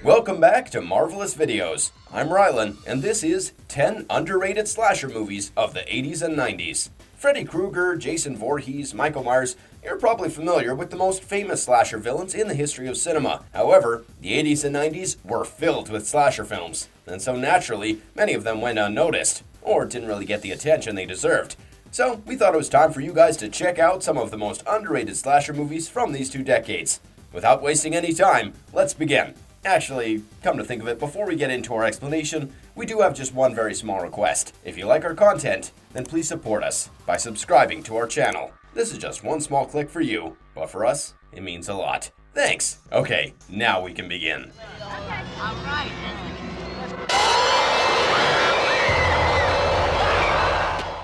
Welcome back to Marvelous Videos. I'm Rylan, and this is 10 underrated slasher movies of the 80s and 90s. Freddy Krueger, Jason Voorhees, Michael Myers, you're probably familiar with the most famous slasher villains in the history of cinema. However, the 80s and 90s were filled with slasher films, and so naturally, many of them went unnoticed, or didn't really get the attention they deserved. So, we thought it was time for you guys to check out some of the most underrated slasher movies from these two decades. Without wasting any time, let's begin. Actually, come to think of it, before we get into our explanation, we do have just one very small request. If you like our content, then please support us by subscribing to our channel. This is just one small click for you, but for us, it means a lot. Thanks! Okay, now we can begin.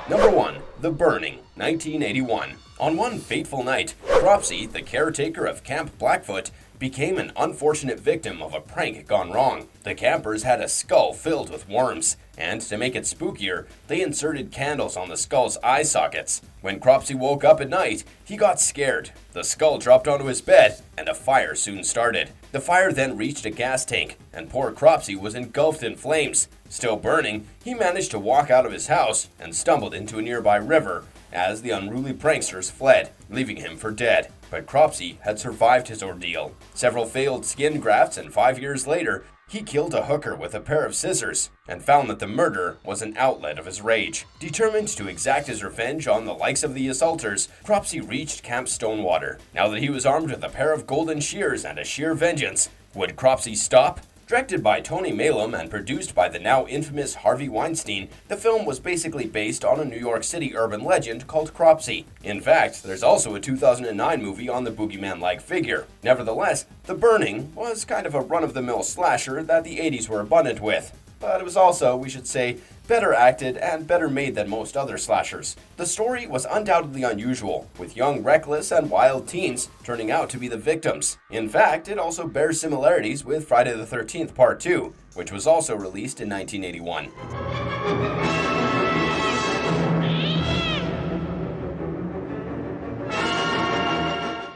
Number 1. The Burning, 1981. On one fateful night, Cropsey, the caretaker of Camp Blackfoot, became an unfortunate victim of a prank gone wrong. The campers had a skull filled with worms, and to make it spookier, they inserted candles on the skull's eye sockets. When Cropsey woke up at night, he got scared. The skull dropped onto his bed, and a fire soon started. The fire then reached a gas tank, and poor Cropsey was engulfed in flames. Still burning, he managed to walk out of his house and stumbled into a nearby river as the unruly pranksters fled, leaving him for dead. But Cropsey had survived his ordeal. Several failed skin grafts, and 5 years later, he killed a hooker with a pair of scissors and found that the murder was an outlet of his rage. Determined to exact his revenge on the likes of the assaulters, Cropsey reached Camp Stonewater. Now that he was armed with a pair of golden shears and a sheer vengeance, would Cropsey stop? Directed by Tony Maylam and produced by the now infamous Harvey Weinstein, the film was basically based on a New York City urban legend called Cropsey. In fact, there's also a 2009 movie on the boogeyman-like figure. Nevertheless, The Burning was kind of a run-of-the-mill slasher that the 80s were abundant with. But it was also, we should say, better acted and better made than most other slashers. The story was undoubtedly unusual, with young, reckless, and wild teens turning out to be the victims. In fact, it also bears similarities with Friday the 13th Part 2, which was also released in 1981.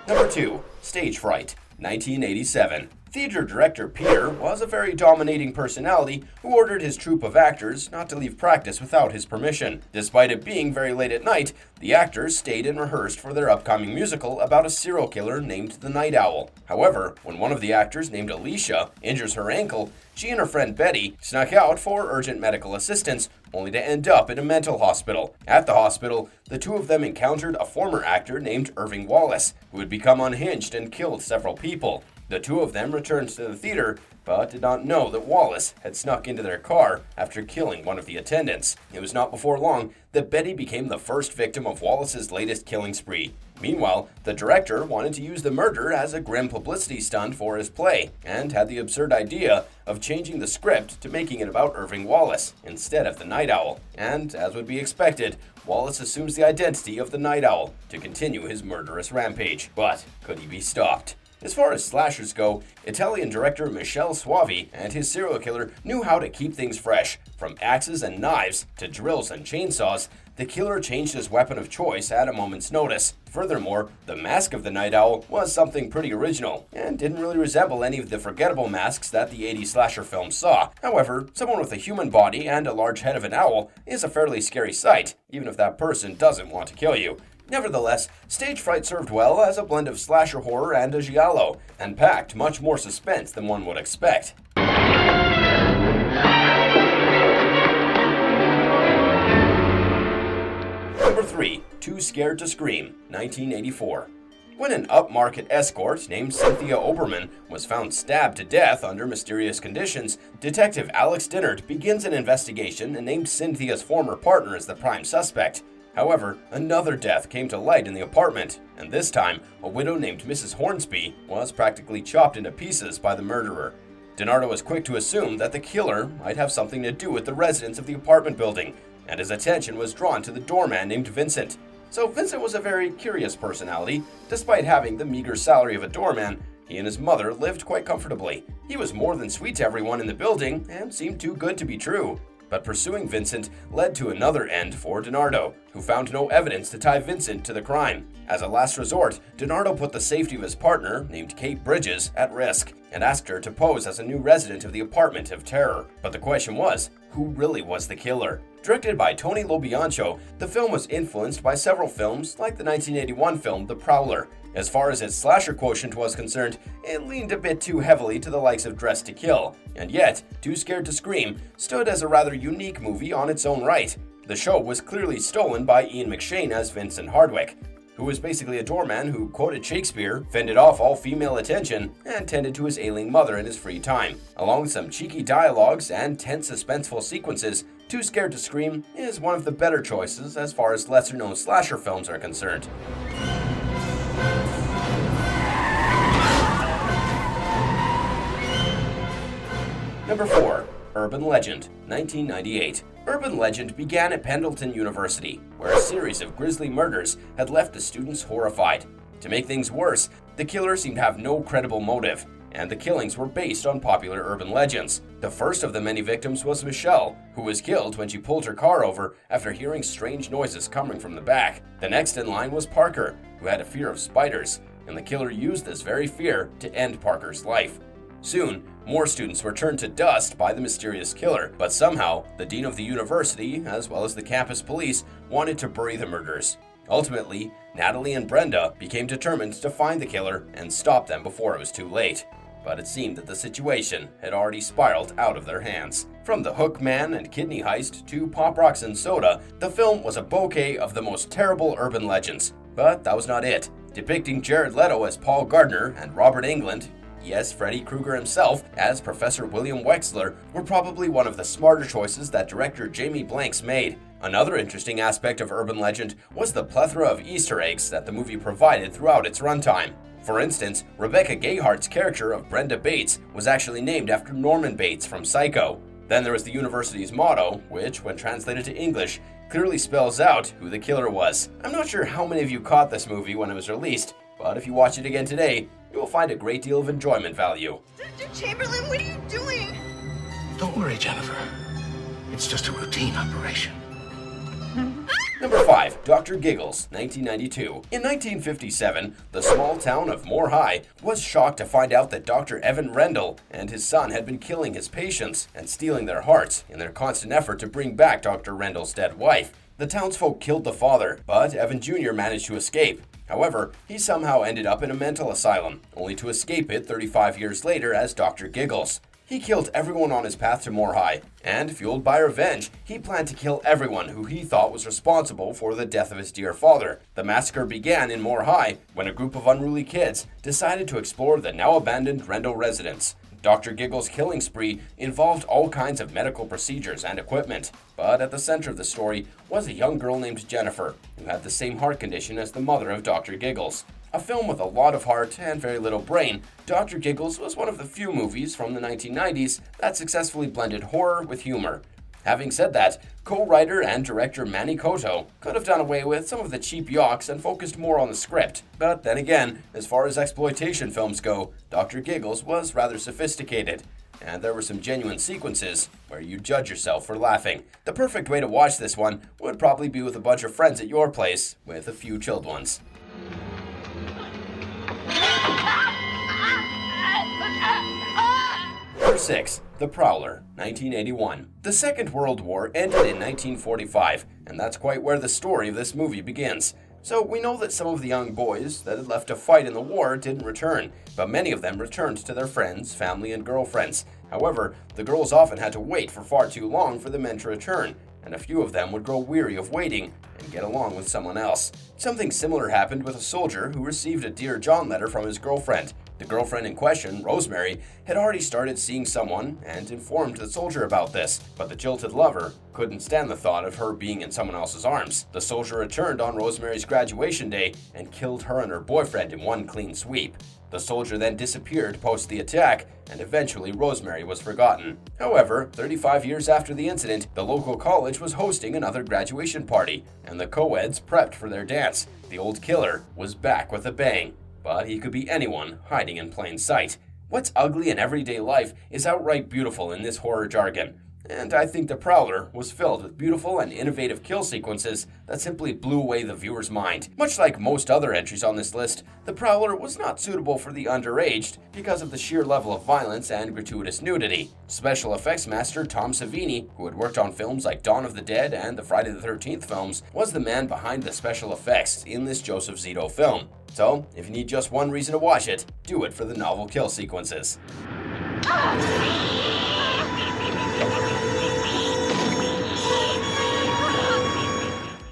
Number 2. Stage Fright, 1987. Theater director Peter was a very dominating personality who ordered his troupe of actors not to leave practice without his permission. Despite it being very late at night, the actors stayed and rehearsed for their upcoming musical about a serial killer named the Night Owl. However, when one of the actors, named Alicia, injures her ankle, she and her friend Betty snuck out for urgent medical assistance, only to end up in a mental hospital. At the hospital, the two of them encountered a former actor named Irving Wallace, who had become unhinged and killed several people. The two of them returned to the theater, but did not know that Wallace had snuck into their car after killing one of the attendants. It was not before long that Betty became the first victim of Wallace's latest killing spree. Meanwhile, the director wanted to use the murder as a grim publicity stunt for his play, and had the absurd idea of changing the script to making it about Irving Wallace instead of the Night Owl. And, as would be expected, Wallace assumes the identity of the Night Owl to continue his murderous rampage. But could he be stopped? As far as slashers go, Italian director Michele Soavi and his serial killer knew how to keep things fresh. From axes and knives to drills and chainsaws, the killer changed his weapon of choice at a moment's notice. Furthermore, the mask of the Night Owl was something pretty original, and didn't really resemble any of the forgettable masks that the 80s slasher films saw. However, someone with a human body and a large head of an owl is a fairly scary sight, even if that person doesn't want to kill you. Nevertheless, Stage Fright served well as a blend of slasher horror and a giallo, and packed much more suspense than one would expect. Number 3. Too Scared to Scream, 1984. When an upmarket escort named Cynthia Oberman was found stabbed to death under mysterious conditions, Detective Alex Dinnard begins an investigation and named Cynthia's former partner as the prime suspect. However, another death came to light in the apartment, and this time, a widow named Mrs. Hornsby was practically chopped into pieces by the murderer. DiNardo was quick to assume that the killer might have something to do with the residents of the apartment building, and his attention was drawn to the doorman named Vincent. So Vincent was a very curious personality. Despite having the meager salary of a doorman, he and his mother lived quite comfortably. He was more than sweet to everyone in the building and seemed too good to be true. But pursuing Vincent led to another end for DiNardo, who found no evidence to tie Vincent to the crime. As a last resort, DiNardo put the safety of his partner, named Kate Bridges, at risk, and asked her to pose as a new resident of the apartment of terror. But the question was, who really was the killer? Directed by Tony Lobianco, the film was influenced by several films, like the 1981 film The Prowler. As far as its slasher quotient was concerned, it leaned a bit too heavily to the likes of Dressed to Kill, and yet, Too Scared to Scream stood as a rather unique movie on its own right. The show was clearly stolen by Ian McShane as Vincent Hardwick, who was basically a doorman who quoted Shakespeare, fended off all female attention, and tended to his ailing mother in his free time. Along with some cheeky dialogues and tense suspenseful sequences, Too Scared to Scream is one of the better choices as far as lesser-known slasher films are concerned. Number 4. Urban Legend, 1998. Urban Legend began at Pendleton University, where a series of grisly murders had left the students horrified. To make things worse, the killer seemed to have no credible motive, and the killings were based on popular urban legends. The first of the many victims was Michelle, who was killed when she pulled her car over after hearing strange noises coming from the back. The next in line was Parker, who had a fear of spiders, and the killer used this very fear to end Parker's life. Soon, more students were turned to dust by the mysterious killer, but somehow, the dean of the university, as well as the campus police, wanted to bury the murderers. Ultimately, Natalie and Brenda became determined to find the killer and stop them before it was too late. But it seemed that the situation had already spiraled out of their hands. From the Hook Man and Kidney Heist to Pop Rocks and Soda, the film was a bouquet of the most terrible urban legends. But that was not it. Depicting Jared Leto as Paul Gardner and Robert Englund, yes, Freddy Krueger himself, as Professor William Wexler, were probably one of the smarter choices that director Jamie Blanks made. Another interesting aspect of Urban Legend was the plethora of Easter eggs that the movie provided throughout its runtime. For instance, Rebecca Gayhart's character of Brenda Bates was actually named after Norman Bates from Psycho. Then there was the university's motto, which, when translated to English, clearly spells out who the killer was. I'm not sure how many of you caught this movie when it was released, but if you watch it again today, you will find a great deal of enjoyment value. Dr. Chamberlain, what are you doing? Don't worry, Jennifer. It's just a routine operation. Number 5. Dr. Giggles, 1992. In 1957, the small town of Moore High was shocked to find out that Dr. Evan Rendell and his son had been killing his patients and stealing their hearts in their constant effort to bring back Dr. Rendell's dead wife. The townsfolk killed the father, but Evan Jr. managed to escape. However, he somehow ended up in a mental asylum, only to escape it 35 years later as Dr. Giggles. He killed everyone on his path to Moore High, and fueled by revenge, he planned to kill everyone who he thought was responsible for the death of his dear father. The massacre began in Moore High when a group of unruly kids decided to explore the now-abandoned Rendell residence. Dr. Giggles' killing spree involved all kinds of medical procedures and equipment, but at the center of the story was a young girl named Jennifer, who had the same heart condition as the mother of Dr. Giggles. A film with a lot of heart and very little brain, Dr. Giggles was one of the few movies from the 1990s that successfully blended horror with humor. Having said that, co-writer and director Manny Coto could have done away with some of the cheap yawks and focused more on the script. But then again, as far as exploitation films go, Dr. Giggles was rather sophisticated, and there were some genuine sequences where you judge yourself for laughing. The perfect way to watch this one would probably be with a bunch of friends at your place, with a few chilled ones. Number 6. The Prowler, 1981. The Second World War ended in 1945, and that's quite where the story of this movie begins. So we know that some of the young boys that had left to fight in the war didn't return, but many of them returned to their friends, family, and girlfriends. However, the girls often had to wait for far too long for the men to return, and a few of them would grow weary of waiting and get along with someone else. Something similar happened with a soldier who received a Dear John letter from his girlfriend. The girlfriend in question, Rosemary, had already started seeing someone and informed the soldier about this, but the jilted lover couldn't stand the thought of her being in someone else's arms. The soldier returned on Rosemary's graduation day and killed her and her boyfriend in one clean sweep. The soldier then disappeared post the attack, and eventually Rosemary was forgotten. However, 35 years after the incident, the local college was hosting another graduation party, and the co-eds prepped for their dance. The old killer was back with a bang, but he could be anyone hiding in plain sight. What's ugly in everyday life is outright beautiful in this horror jargon, and I think The Prowler was filled with beautiful and innovative kill sequences that simply blew away the viewer's mind. Much like most other entries on this list, The Prowler was not suitable for the underaged because of the sheer level of violence and gratuitous nudity. Special effects master Tom Savini, who had worked on films like Dawn of the Dead and the Friday the 13th films, was the man behind the special effects in this Joseph Zito film. So, if you need just one reason to watch it, do it for the novel kill sequences.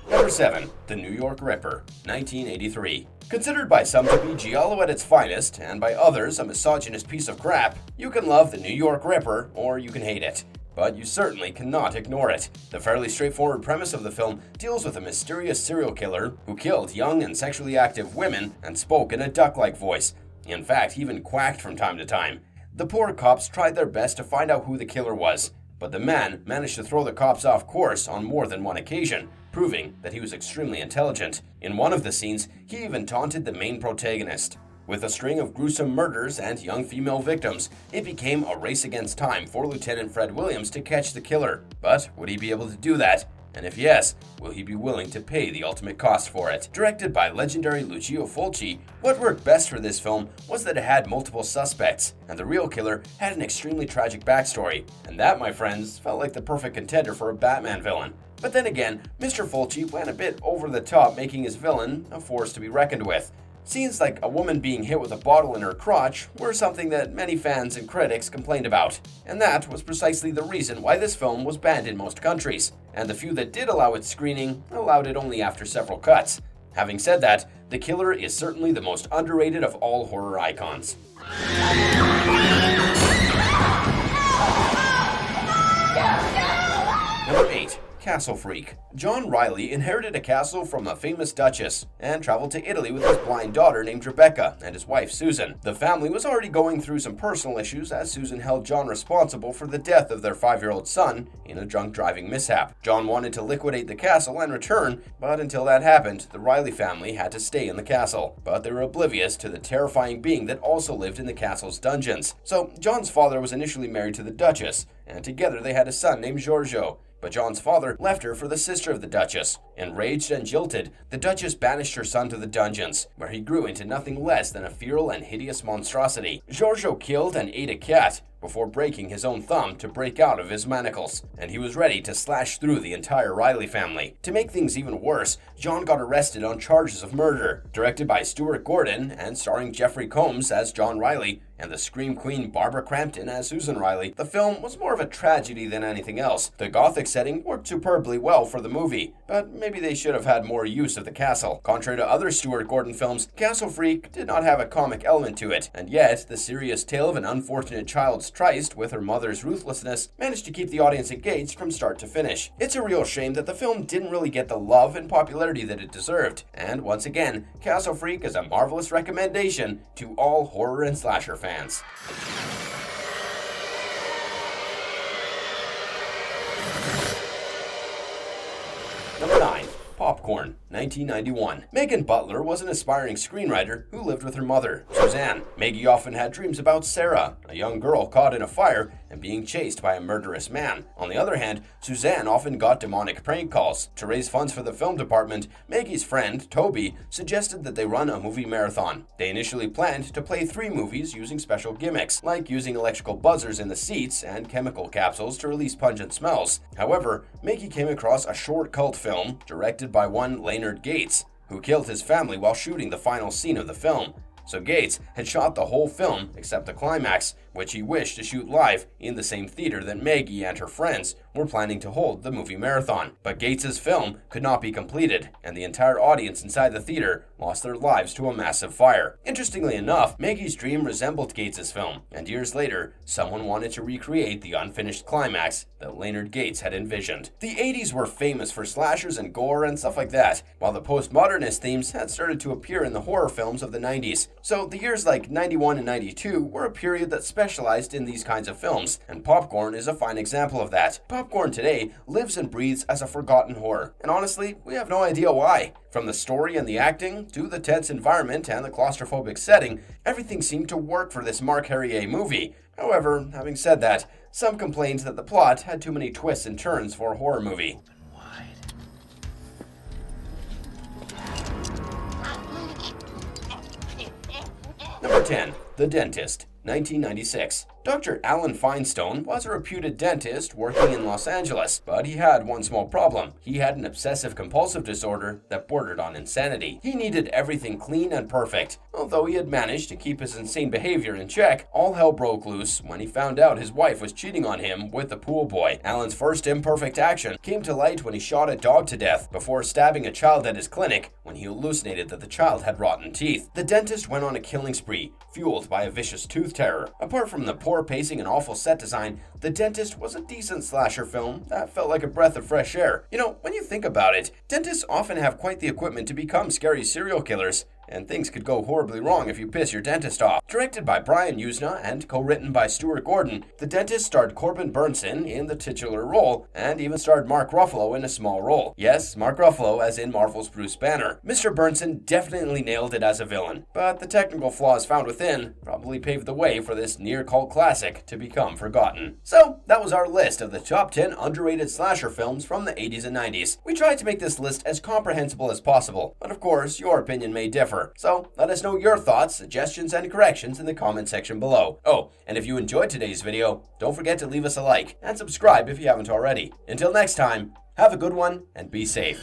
Number 7. The New York Ripper, 1983. Considered by some to be giallo at its finest, and by others a misogynist piece of crap, you can love The New York Ripper, or you can hate it. But you certainly cannot ignore it. The fairly straightforward premise of the film deals with a mysterious serial killer who killed young and sexually active women and spoke in a duck-like voice. In fact, he even quacked from time to time. The poor cops tried their best to find out who the killer was, but the man managed to throw the cops off course on more than one occasion, proving that he was extremely intelligent. In one of the scenes, he even taunted the main protagonist. With a string of gruesome murders and young female victims, it became a race against time for Lieutenant Fred Williams to catch the killer. But would he be able to do that? And if yes, will he be willing to pay the ultimate cost for it? Directed by legendary Lucio Fulci, what worked best for this film was that it had multiple suspects, and the real killer had an extremely tragic backstory. And that, my friends, felt like the perfect contender for a Batman villain. But then again, Mr. Fulci went a bit over the top, making his villain a force to be reckoned with. Scenes like a woman being hit with a bottle in her crotch were something that many fans and critics complained about, and that was precisely the reason why this film was banned in most countries, and the few that did allow its screening allowed it only after several cuts. Having said that, the killer is certainly the most underrated of all horror icons. Number 8. Castle Freak. John Riley inherited a castle from a famous duchess and traveled to Italy with his blind daughter named Rebecca and his wife Susan. The family was already going through some personal issues as Susan held John responsible for the death of their 5-year-old son in a drunk driving mishap. John wanted to liquidate the castle and return, but until that happened, the Riley family had to stay in the castle. But they were oblivious to the terrifying being that also lived in the castle's dungeons. So John's father was initially married to the duchess, and together they had a son named Giorgio. But John's father left her for the sister of the Duchess. Enraged and jilted, the Duchess banished her son to the dungeons, where he grew into nothing less than a feral and hideous monstrosity. Giorgio killed and ate a cat before breaking his own thumb to break out of his manacles, and he was ready to slash through the entire Riley family. To make things even worse, John got arrested on charges of murder. Directed by Stuart Gordon and starring Jeffrey Combs as John Riley and the Scream Queen Barbara Crampton as Susan Riley, the film was more of a tragedy than anything else. The gothic setting worked superbly well for the movie, but maybe they should have had more use of the castle. Contrary to other Stuart Gordon films, Castle Freak did not have a comic element to it, and yet the serious tale of an unfortunate child's tryst with her mother's ruthlessness managed to keep the audience engaged from start to finish. It's a real shame that the film didn't really get the love and popularity that it deserved, and once again, Castle Freak is a marvelous recommendation to all horror and slasher fans. Number 9. Popcorn, 1991. Megan Butler was an aspiring screenwriter who lived with her mother, Suzanne. Maggie often had dreams about Sarah, a young girl caught in a fire and being chased by a murderous man. On the other hand, Suzanne often got demonic prank calls. To raise funds for the film department, Maggie's friend, Toby, suggested that they run a movie marathon. They initially planned to play 3 movies using special gimmicks, like using electrical buzzers in the seats and chemical capsules to release pungent smells. However, Maggie came across a short cult film directed by one Leonard Gates, who killed his family while shooting the final scene of the film. So Gates had shot the whole film except the climax, which he wished to shoot live in the same theater that Maggie and her friends were planning to hold the movie marathon. But Gates's film could not be completed, and the entire audience inside the theater lost their lives to a massive fire. Interestingly enough, Maggie's dream resembled Gates's film, and years later, someone wanted to recreate the unfinished climax that Leonard Gates had envisioned. The 80s were famous for slashers and gore and stuff like that, while the postmodernist themes had started to appear in the horror films of the 90s. So the years like 91 and 92 were a period that specialized in these kinds of films, and Popcorn is a fine example of that. Popcorn today lives and breathes as a forgotten horror, and honestly, we have no idea why. From the story and the acting, to the tense environment and the claustrophobic setting, everything seemed to work for this Mark Herrier movie, However, having said that, some complained that the plot had too many twists and turns for a horror movie. Number 10. The Dentist, 1996. Dr. Alan Feinstone was a reputed dentist working in Los Angeles, but he had one small problem. He had an obsessive-compulsive disorder that bordered on insanity. He needed everything clean and perfect. Although he had managed to keep his insane behavior in check, all hell broke loose when he found out his wife was cheating on him with the pool boy. Alan's first imperfect action came to light when he shot a dog to death before stabbing a child at his clinic when he hallucinated that the child had rotten teeth. The dentist went on a killing spree, fueled by a vicious tooth terror. Apart from the poor pacing and awful set design, The Dentist was a decent slasher film that felt like a breath of fresh air. You know, when you think about it, dentists often have quite the equipment to become scary serial killers, and things could go horribly wrong if you piss your dentist off. Directed by Brian Usna and co-written by Stuart Gordon, The Dentist starred Corbin Burnson in the titular role, and even starred Mark Ruffalo in a small role. Yes, Mark Ruffalo, as in Marvel's Bruce Banner. Mr. Burnson definitely nailed it as a villain, but the technical flaws found within probably paved the way for this near-cult classic to become forgotten. So, that was our list of the top 10 underrated slasher films from the 80s and 90s. We tried to make this list as comprehensible as possible, but of course, your opinion may differ. So let us know your thoughts, suggestions, and corrections in the comment section below. Oh, and if you enjoyed today's video, don't forget to leave us a like and subscribe if you haven't already. Until next time, have a good one and be safe.